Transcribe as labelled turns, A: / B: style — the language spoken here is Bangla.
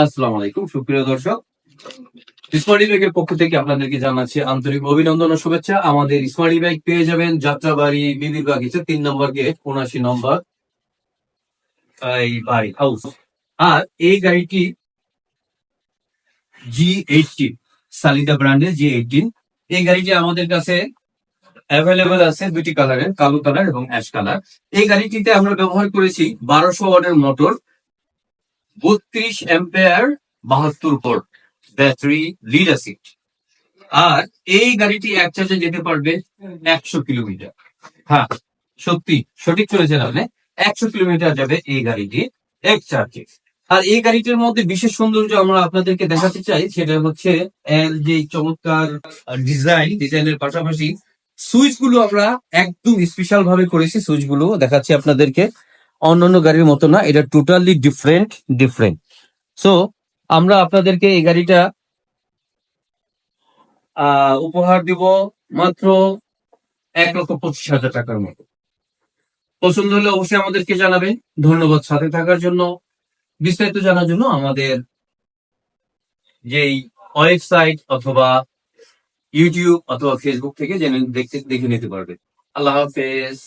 A: আসসালামু আলাইকুম সুপ্রিয় দর্শক, স্মার্টি ব্যাগের পক্ষ থেকে আপনাদেরকে জানাচ্ছি আন্তরিক অভিনন্দন ও শুভেচ্ছা। আমাদের স্মার্টি ব্যাগ পেয়ে যাবেন যাত্রাবাড়ি বিবির বাগিচা 3 নম্বর গেট 79 নম্বর এই বাড়ি হাউস। আর এই গাড়িটি G18 সালিদা ব্র্যান্ডের G18। এই গাড়িটি আমাদের কাছে অ্যাভেলেবেল আছে দুটি কালারের, কালো কালার এবং অ্যাশ কালার। এই গাড়িটিতে আমরা ব্যবহার করেছি 1200 ওয়াটের motor, 32 ampere, 72 volt battery, lead acid. আর এই গাড়িটি এক চার্জে যেতে পারবে 100 কিলোমিটার। হ্যাঁ, সত্যি সঠিক চলেছেন আপনি। 100 কিলোমিটার যাবে এই গাড়িটি এক চার্জে। আর এই গাড়িটির মধ্যে বিশেষ সৌন্দর্য আমরা আপনাদেরকে দেখাতে চাই, সেটা হচ্ছে এর যে চমৎকার ডিজাইনের পাশাপাশি সুইচ গুলো আমরা একদম স্পেশাল ভাবে করেছি। সুইচ গুলো দেখাচ্ছি আপনাদেরকে, অন্যান্য গাড়ির মতো না, এটা টোটালি ডিফারেন্ট। সো আমরা আপনাদেরকে এই গাড়িটা উপহার দিব মাত্র 1,25,000 টাকার মতো। পছন্দ হলে অবশ্যই আমাদেরকে জানাবেন। ধন্যবাদ সাথে থাকার জন্য। বিস্তারিত জানার জন্য আমাদের যেই ওয়েবসাইট অথবা ইউটিউব অথবা ফেসবুক থেকে দেখে নিতে পারবেন। আল্লাহ হাফেজ।